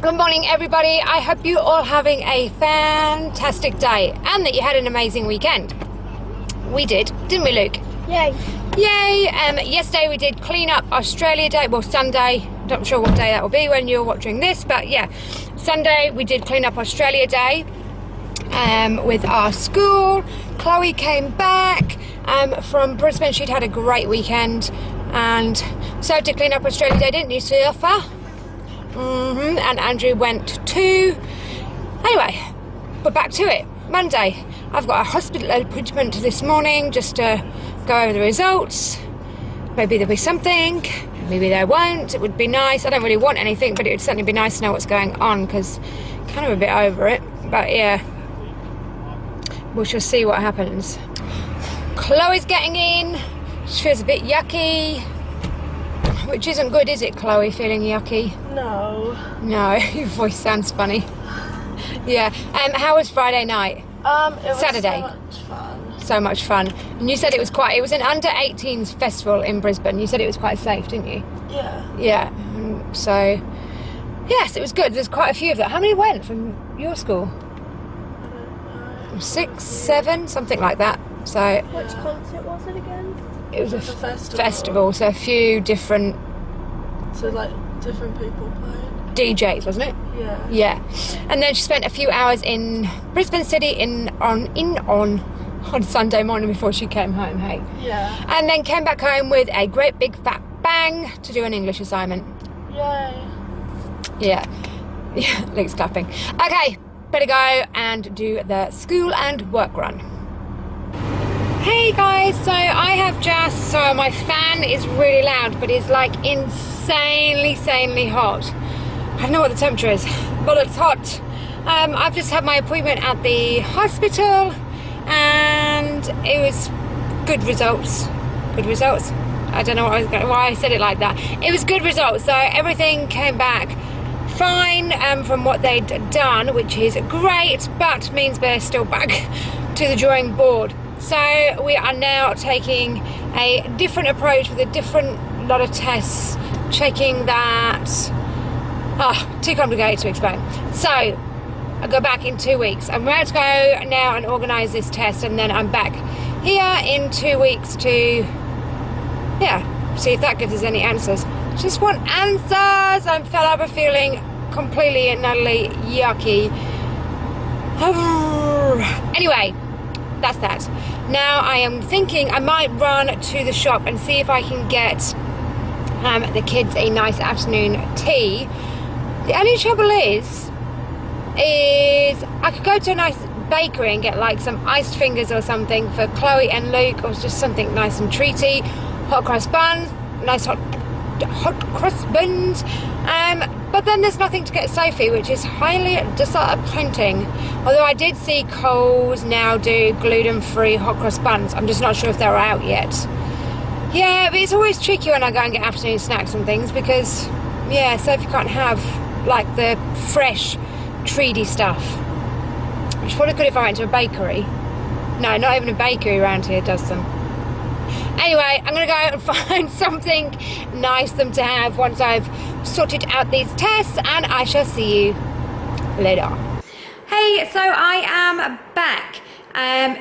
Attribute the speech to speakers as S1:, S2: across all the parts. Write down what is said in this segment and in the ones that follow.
S1: Good morning, everybody. I hope you all having a fantastic day and that you had an amazing weekend. We did, didn't we, Luke?
S2: Yay.
S1: Yay. Yesterday we did Clean Up Australia Day. Well, Sunday. Not sure what day that will be when you're watching this, but yeah, Sunday we did Clean Up Australia Day with our school. Chloe came back from Brisbane. She'd had a great weekend and so did Clean Up Australia Day, didn't you, Surfer? And Andrew went too. Anyway, we're back to it. Monday, I've got a hospital appointment this morning just to go over the results. Maybe there'll be something, maybe there won't. It would be nice. I don't really want anything, but it would certainly be nice to know what's going on because I'm kind of a bit over it. But yeah, we shall see what happens. Chloe's getting in. She feels a bit yucky. Which isn't good, is it, Chloe, feeling yucky?
S2: No.
S1: No, your voice sounds funny. Yeah. How was Friday night?
S2: It was
S1: Saturday.
S2: so much fun.
S1: So much fun. And you said it was an under-18s festival in Brisbane. You said it was quite safe, didn't you?
S2: Yeah.
S1: Yeah. So, yes, it was good. There's quite a few of them. How many went from your school?
S2: I don't know.
S1: 6, 7, something like that. So
S2: Which concert was it again?
S1: it was a
S2: festival.
S1: So a few different
S2: So like different people playing.
S1: DJs, wasn't it?
S2: Yeah.
S1: Yeah. And then she spent a few hours in Brisbane City on Sunday morning before she came home, hey?
S2: Yeah.
S1: And then came back home with a great big fat bang to do an English assignment.
S2: Yay.
S1: Yeah. Yeah, Luke's clapping. Okay, better go and do the school and work run. Hey guys, so I have so my fan is really loud, but it's like insanely hot. I don't know what the temperature is, but it's hot. I've just had my appointment at the hospital and it was good results. Good results. I don't know why I said it like that. It was good results. So everything came back fine from what they'd done, which is great, but means we're still back to the drawing board. So we are now taking a different approach with a different lot of tests, checking that. Too complicated to explain. So I go back in 2 weeks. I'm about to go now and organise this test, and then I'm back here in 2 weeks to, see if that gives us any answers. Just want answers. I'm fed up of feeling completely and utterly yucky. Anyway, that's that. Now I am thinking I might run to the shop and see if I can get the kids a nice afternoon tea. The only trouble is I could go to a nice bakery and get like some iced fingers or something for Chloe and Luke, or just something nice and treaty. Hot cross buns, nice hot cross buns. But then there's nothing to get Sophie, which is highly disappointing. Although I did see Coles now do gluten-free hot cross buns. I'm just not sure if they're out yet. Yeah, but it's always tricky when I go and get afternoon snacks and things because, Sophie can't have like the fresh, treaty stuff. Which probably could if I went to a bakery. No, not even a bakery around here does them. Anyway, I'm going to go and find something nice for them to have once I've sorted out these tests, and I shall see you later. Hey, so I am back.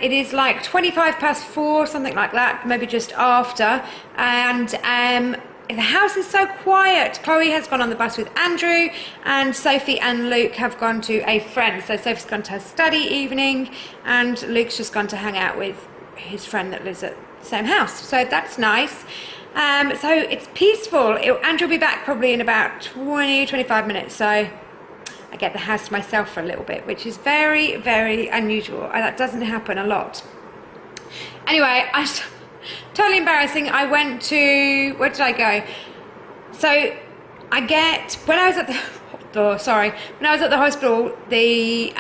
S1: It is like 4:25, something like that, maybe just after, and the house is so quiet. Chloe has gone on the bus with Andrew, and Sophie and Luke have gone to a friend. So Sophie's gone to her study evening, and Luke's just gone to hang out with his friend that lives at the same house. So that's nice. So it's peaceful. Andrew will be back probably in about 20-25 minutes. So I get the house to myself for a little bit, which is very unusual. That doesn't happen a lot. Anyway, totally embarrassing. I went to, where did I go? So when I was at the hospital, the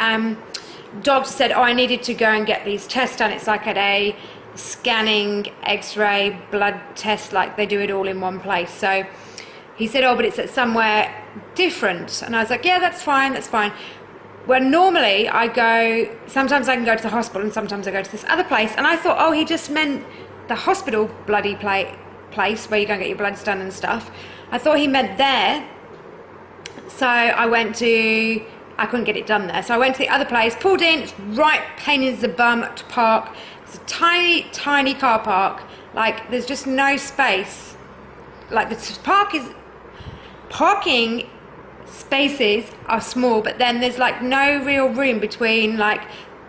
S1: doctor said, I needed to go and get these tests done. It's like at a scanning, x-ray, blood test, like they do it all in one place. So he said, but it's at somewhere different. And I was like, yeah, that's fine. Well, normally sometimes I can go to the hospital and sometimes I go to this other place. And I thought, he just meant the hospital bloody place where you go and get your bloods done and stuff. I thought he meant there. So I couldn't get it done there. So I went to the other place, pulled in, it's right pain in the bum to park. It's a tiny, tiny car park. Like, there's just no space. Like, the parking spaces are small, but then there's like no real room between like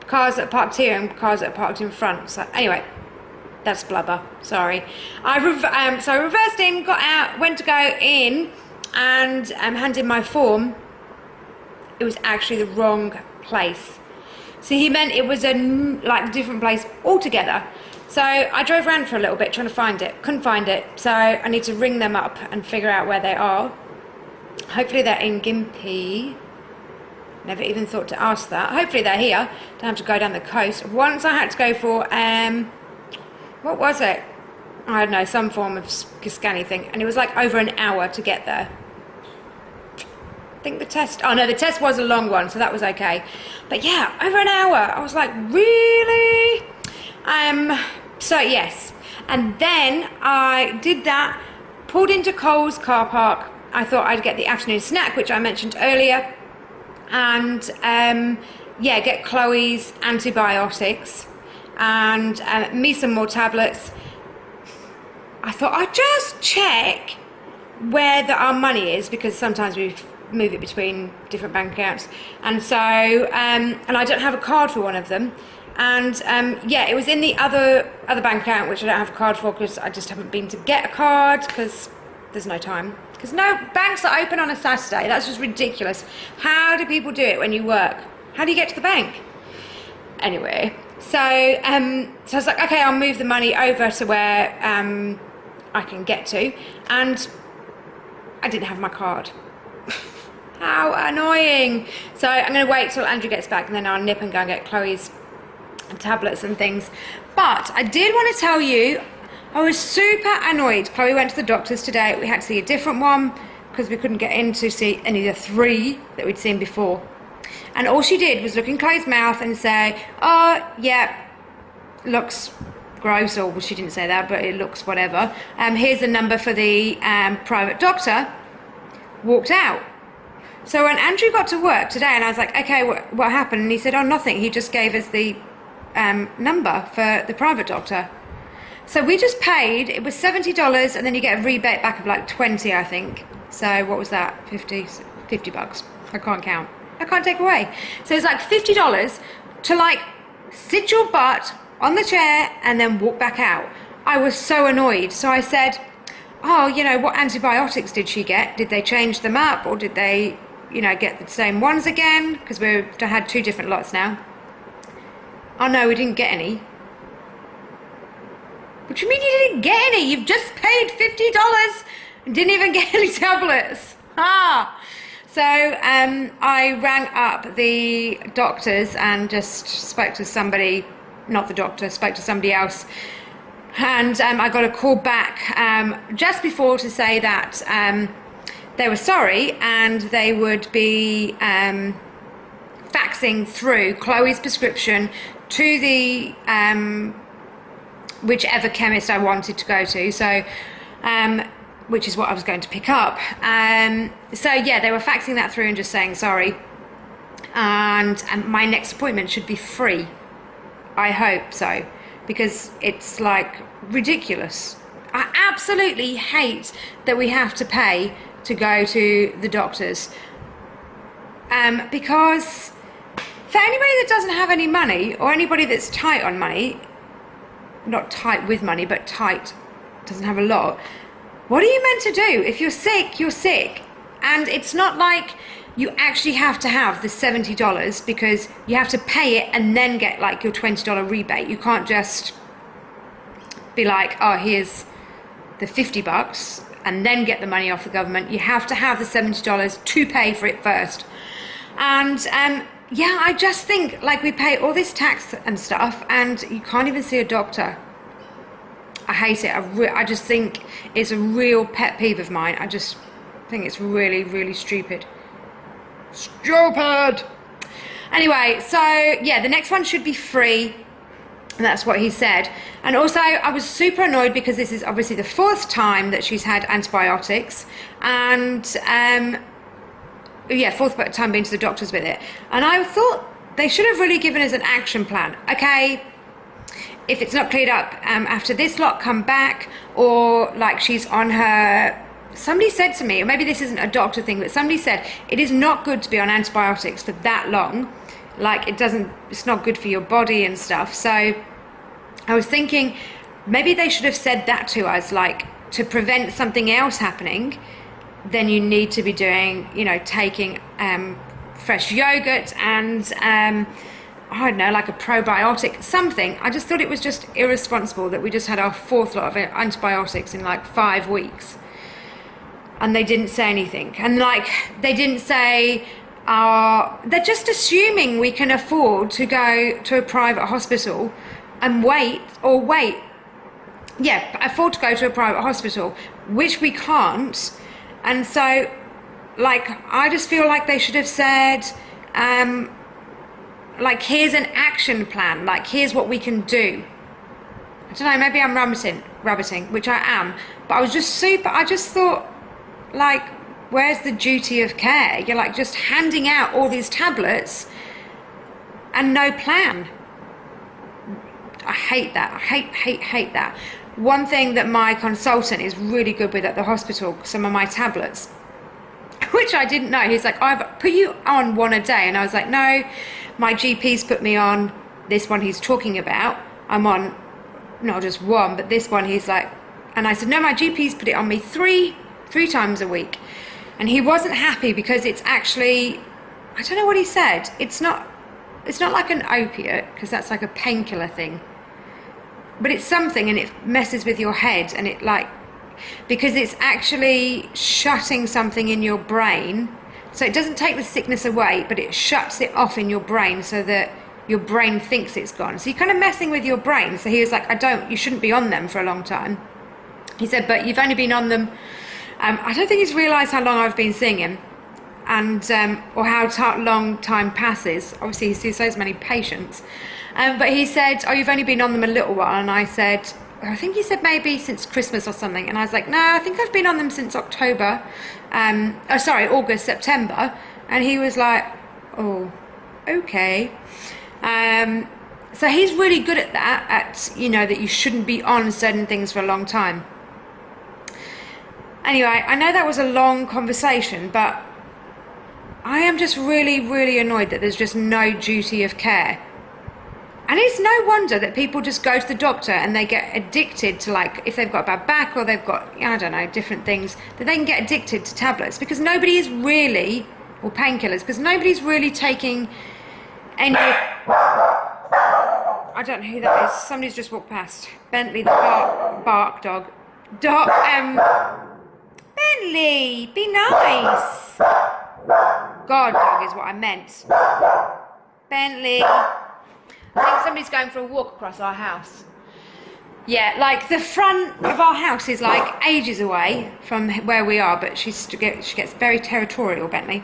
S1: cars that are parked here and cars that are parked in front. So anyway, that's blubber, sorry. So I reversed in, got out, went to go in and handed my form. It was actually the wrong place. So he meant it was a like different place altogether. So I drove around for a little bit trying to find it, couldn't find it. So I need to ring them up and figure out where they are. Hopefully they're in Gympie. Never even thought to ask that. Hopefully they're here. Don't have to go down the coast. Once I had to go for, what was it? I don't know, some form of scanny thing. And it was like over an hour to get there. I think the test, oh no, the test was a long one, so that was okay. But yeah, over an hour. I was like, really? So yes. And then I did that, pulled into Coles car park. I thought I'd get the afternoon snack, which I mentioned earlier. And yeah, get Chloe's antibiotics and me some more tablets. I thought I'd just check where our money is, because sometimes we move it between different bank accounts, and so and I don't have a card for one of them, and yeah, it was in the other bank account, which I don't have a card for because I just haven't been to get a card because there's no time, because no banks are open on a Saturday. That's just ridiculous. How do people do it when you work? How do you get to the bank? Anyway, so I was like, okay, I'll move the money over to where I can get to, and I didn't have my card. How annoying. So I'm going to wait till Andrew gets back and then I'll nip and go and get Chloe's tablets and things. But I did want to tell you, I was super annoyed. Chloe went to the doctor's today. We had to see a different one because we couldn't get in to see any of the 3 that we'd seen before. And all she did was look in Chloe's mouth and say, oh yeah, looks gross, or well, she didn't say that, but it looks whatever. Here's the number for the private doctor. Walked out. So when Andrew got to work today and I was like, okay, what happened? And he said, oh, nothing. He just gave us the number for the private doctor. So we just paid, it was $70, and then you get a rebate back of like 20, I think. So what was that? 50 bucks. I can't count. I can't take away. So it's like $50 to like sit your butt on the chair and then walk back out. I was so annoyed. So I said, oh, you know, what antibiotics did she get? Did they change them up, or did they, you know, get the same ones again? Because we've had 2 different lots now. Oh no, we didn't get any. What do you mean you didn't get any? You've just paid $50 and didn't even get any tablets. So I rang up the doctors and just spoke to somebody, not the doctor, spoke to somebody else. And I got a call back just before to say that they were sorry and they would be faxing through Chloe's prescription to the whichever chemist I wanted to go to. So which is what I was going to pick up. So yeah, they were faxing that through and just saying sorry. And my next appointment should be free. I hope so, because it's like ridiculous. I absolutely hate that we have to pay to go to the doctors. Because for anybody that doesn't have any money, or anybody that's tight on money, not tight with money, but tight, doesn't have a lot, what are you meant to do? If you're sick, you're sick. And it's not like you actually have to have the $70, because you have to pay it and then get like your $20 rebate. You can't just be like, oh, here's the $50 and then get the money off the government. You have to have the $70 to pay for it first. And yeah, I just think like we pay all this tax and stuff and you can't even see a doctor. I hate it. I just think it's a real pet peeve of mine. I just think it's really, really stupid. Stupid! Anyway, so yeah, the next one should be free. And that's what he said. And also, I was super annoyed because this is obviously the 4th time that she's had antibiotics. And yeah, fourth time being to the doctors with it. And I thought they should have really given us an action plan. Okay, if it's not cleared up after this lot, come back. Or like she's on her, somebody said to me, or maybe this isn't a doctor thing, but somebody said it is not good to be on antibiotics for that long. Like it's not good for your body and stuff. So I was thinking maybe they should have said that to us, like to prevent something else happening, then you need to be doing, you know, taking fresh yogurt and I don't know, like a probiotic, something. I just thought it was just irresponsible that we just had our fourth lot of antibiotics in like 5 weeks. And they didn't say anything. And like, they didn't say, they're just assuming we can afford to go to a private hospital and wait. Yeah, afford to go to a private hospital, which we can't. And so, like, I just feel like they should have said, like, here's an action plan, like, here's what we can do. I don't know, maybe I'm rabbiting, which I am, but I just thought, like, where's the duty of care? You're, like, just handing out all these tablets and no plan. I hate that. I hate that. One thing that my consultant is really good with at the hospital, some of my tablets, which I didn't know, he's like, I've put you on one a day. And I was like, no, my GP's put me on this one he's talking about. I'm on not just one, but this one. He's like, and I said, no, my GP's put it on me three times a week. And he wasn't happy because it's actually, I don't know what he said. It's not like an opiate, because that's like a painkiller thing. But it's something, and it messes with your head, and it like, because it's actually shutting something in your brain. So it doesn't take the sickness away, but it shuts it off in your brain so that your brain thinks it's gone. So you're kind of messing with your brain. So he was like, you shouldn't be on them for a long time. He said, but you've only been on them, I don't think he's realised how long I've been seeing him, and or how long time passes. Obviously he sees so many patients. But he said, oh, you've only been on them a little while. And I said, I think he said maybe since Christmas or something. And I was like, no, I think I've been on them since October. August, September. And he was like, oh, okay. So he's really good at that, you know, that you shouldn't be on certain things for a long time. Anyway, I know that was a long conversation, but I am just really, really annoyed that there's just no duty of care. And it's no wonder that people just go to the doctor and they get addicted to, like, if they've got a bad back or they've got, I don't know, different things, that they can get addicted to tablets, because nobody is really, or painkillers, because nobody's really taking any, I don't know who that is, somebody's just walked past. Bentley, the bark dog. Bentley, be nice. God dog is what I meant. Bentley. I think somebody's going for a walk across our house. Yeah, like the front of our house is like ages away from where we are, but she gets very territorial, Bentley.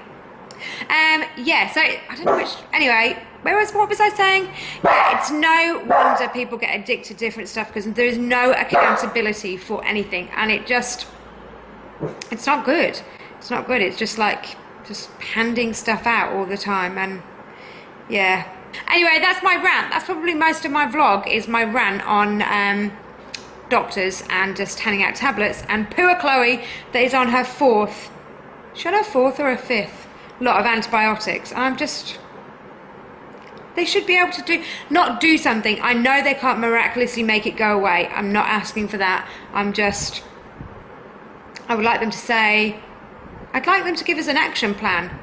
S1: Yeah, so I don't know which. Anyway, what was I saying? Yeah, it's no wonder people get addicted to different stuff, because there is no accountability for anything, and it's not good. It's not good. It's just like handing stuff out all the time, and yeah. Anyway, that's my rant. That's probably most of my vlog, is my rant on doctors and just handing out tablets. And poor Chloe, that is on her fourth or her fifth lot of antibiotics. They should be able to not do something. I know they can't miraculously make it go away. I'm not asking for that. I would like them to say, I'd like them to give us an action plan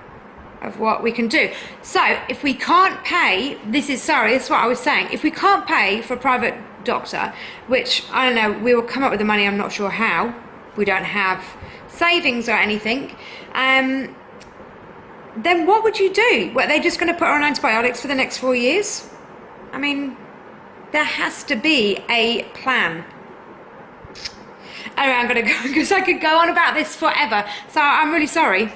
S1: of what we can do. So if we can't pay, this is what I was saying, if we can't pay for a private doctor, which I don't know, we will come up with the money, I'm not sure how, we don't have savings or anything, then what would you do? What, are they just going to put her on antibiotics for the next 4 years? I mean, there has to be a plan. Anyway, I'm going to go, because I could go on about this forever, so I'm really sorry.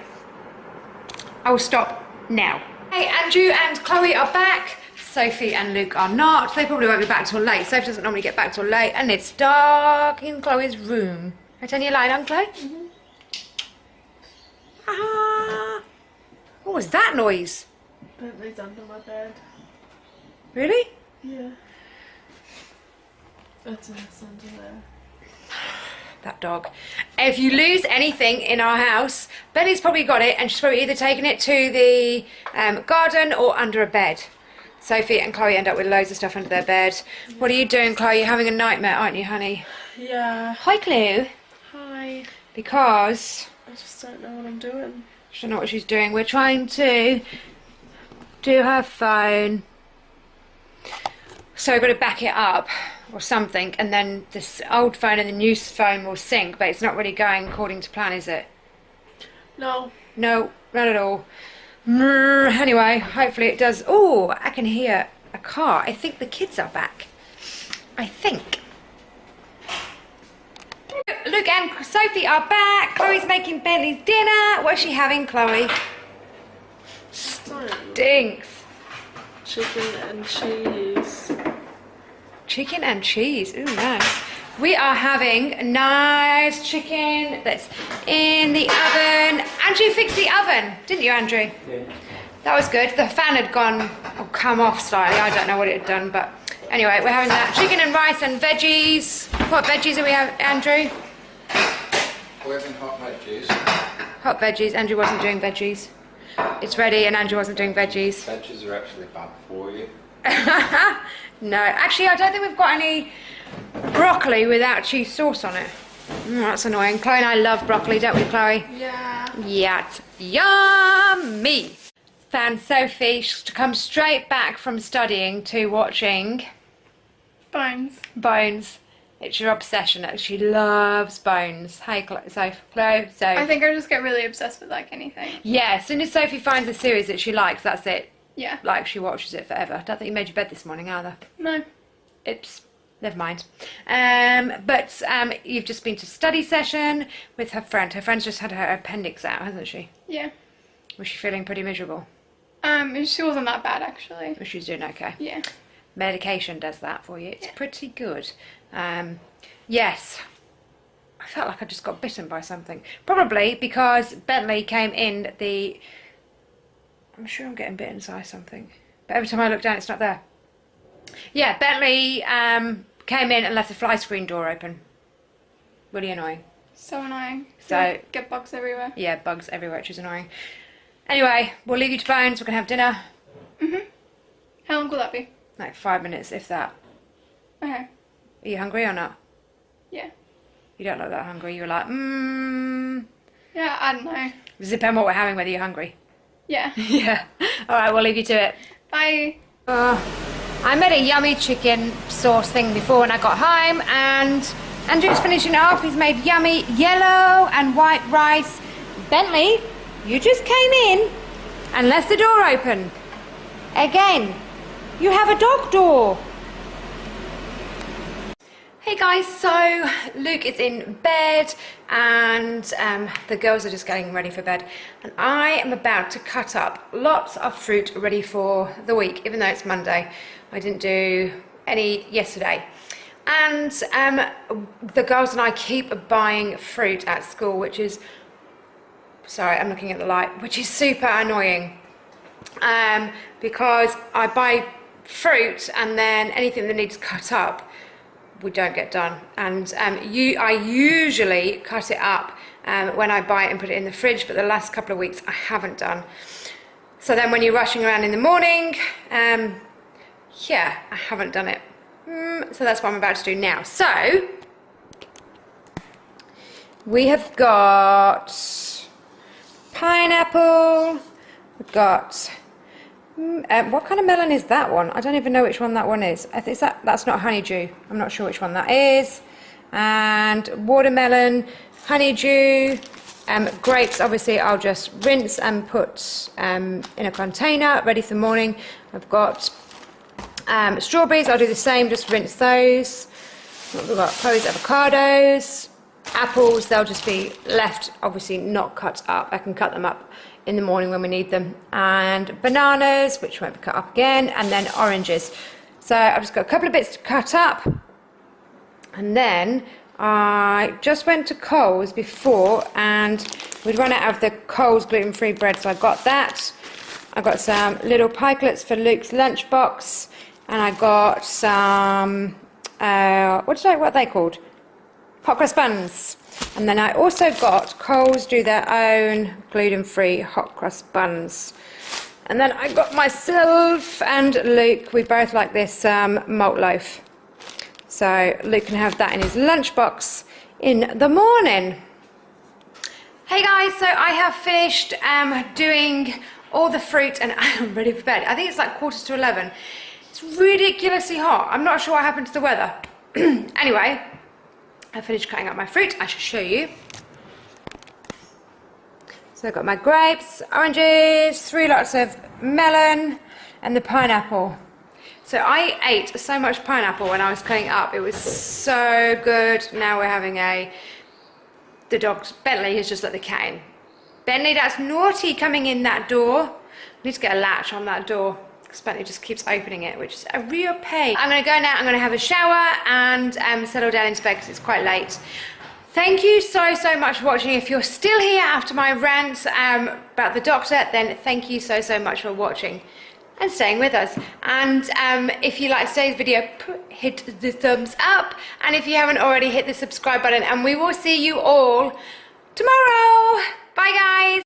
S1: I will stop now. Hey, Andrew and Chloe are back. Sophie and Luke are not. They probably won't be back till late. Sophie doesn't normally get back till late, and it's dark in Chloe's room. Can I turn your light on, Chloe? Mm-hmm. Ah. was that noise?
S2: Bentley's under my bed.
S1: Really?
S2: Yeah. It's a mess under there.
S1: That dog. If you lose anything in our house, Bentley's probably got it, and she's probably either taken it to the garden or under a bed. Sophie and Chloe end up with loads of stuff under their bed. What are you doing, Chloe? You're having a nightmare, aren't you, honey?
S2: Yeah.
S1: Hi, Chloe.
S2: Hi.
S1: Because
S2: I just don't know what I'm doing.
S1: she don't know what she's doing. We're trying to do her phone. So we've got to back it up or something, and then this old phone and the new phone will sync, but it's not really going according to plan, is it?
S2: No.
S1: No, not at all. Anyway, hopefully it does. Oh, I can hear a car. I think the kids are back. I think. Luke and Sophie are back. Chloe's making Bentley's dinner. What is she having, Chloe? Stinks.
S2: Chicken and cheese.
S1: Chicken and cheese. Ooh, nice. We are having nice chicken that's in the oven. Andrew fixed the oven, didn't you, Andrew?
S3: Yeah.
S1: That was good. The fan had gone, or come off slightly. I don't know what it had done, but anyway, we're having that. Chicken and rice and veggies. What veggies are we having, Andrew?
S3: We're having hot veggies.
S1: Hot veggies. Andrew wasn't doing veggies. It's ready, and Andrew wasn't doing veggies.
S3: Veggies are actually bad for you.
S1: No, actually, I don't think we've got any broccoli without cheese sauce on it. That's annoying. Chloe and I love broccoli, don't we, Chloe?
S2: Yeah.
S1: Yeah, yummy. Found Sophie to come straight back from studying to watching
S2: Bones.
S1: Bones. It's your obsession. She loves Bones. Hey, Chloe.
S4: I think I just get really obsessed with like anything.
S1: Yeah, as soon as Sophie finds a series that she likes, that's it.
S4: Yeah.
S1: Like, she watches it forever. Don't think you made your bed this morning either.
S4: No.
S1: It's never mind. But you've just been to study session with her friend. Her friend's just had her appendix out, hasn't she?
S4: Yeah.
S1: Was she feeling pretty miserable?
S4: She wasn't that bad actually.
S1: Or she's doing okay?
S4: Yeah.
S1: Medication does that for you. It's
S4: Yeah.
S1: pretty good. Yes. I felt like I just got bitten by something. Probably because Bentley came in the... I'm sure I'm getting bitten by something. But every time I look down, it's not there. Yeah, Bentley came in and left the fly screen door open. Really annoying.
S4: So annoying.
S1: So-
S4: Get bugs everywhere.
S1: Yeah, bugs everywhere, which is annoying. Anyway, we'll leave you to Bones. We're going to have dinner.
S4: How long will that be?
S1: Like 5 minutes, if that.
S4: Okay.
S1: Are you hungry or not?
S4: Yeah.
S1: You don't look that hungry. You're like,
S4: Yeah, I don't know.
S1: Does it depend what we're having, whether you're hungry?
S4: Yeah.
S1: Yeah. All right, we'll leave you to it.
S4: Bye.
S1: I made a yummy chicken sauce thing before when I got home, and Andrew's finishing it off. He's made yummy yellow and white rice. Bentley, you just came in and left the door open. Again, you have a dog door. Hey guys, so Luke is in bed and the girls are just getting ready for bed, and I am about to cut up lots of fruit ready for the week, even though it's Monday. I didn't do any yesterday, and the girls and I keep buying fruit at school, which is, sorry, I'm looking at the light, which is super annoying, because I buy fruit and then anything that needs cut up we don't get done, and I usually cut it up when I buy it and put it in the fridge, but the last couple of weeks I haven't done. So then when you're rushing around in the morning, yeah, I haven't done it. So that's what I'm about to do now. So we have got pineapple, we've got what kind of melon is that one? I don't even know which one that one is. I think that's not honeydew. I'm not sure which one that is. And watermelon, honeydew, grapes. Obviously, I'll just rinse and put in a container, ready for the morning. I've got strawberries. I'll do the same. Just rinse those. We've got Chloe's avocados, apples. They'll just be left, obviously not cut up. I can cut them up in the morning when we need them, and bananas, which won't be cut up again, and then oranges. So I've just got a couple of bits to cut up, and then I just went to Coles before and we'd run out of the Coles gluten-free bread, so I got that. I got some little pikelets for Luke's lunchbox, and I got some, what are they called? Hot cross buns. And then I also got Coles do their own gluten-free hot cross buns. And then I got myself and Luke, we both like this malt loaf. So Luke can have that in his lunchbox in the morning. Hey guys, so I have finished doing all the fruit and I'm ready for bed. I think it's like 11:15. It's ridiculously hot. I'm not sure what happened to the weather. Anyway, I finished cutting up my fruit. I should show you. So I've got my grapes, oranges, 3 lots of melon and the pineapple. So I ate so much pineapple when I was cutting up. It was so good. Now we're having the dog's, Bentley has just let the cat in. Bentley, that's naughty coming in that door. We need to get a latch on that door because Bentley just keeps opening it, which is a real pain. I'm going to go now, I'm going to have a shower and settle down into bed because it's quite late. Thank you so much for watching. If you're still here after my rant about the doctor, then thank you so much for watching and staying with us. And if you liked today's video, hit the thumbs up. And if you haven't already, hit the subscribe button. And we will see you all tomorrow. Bye guys.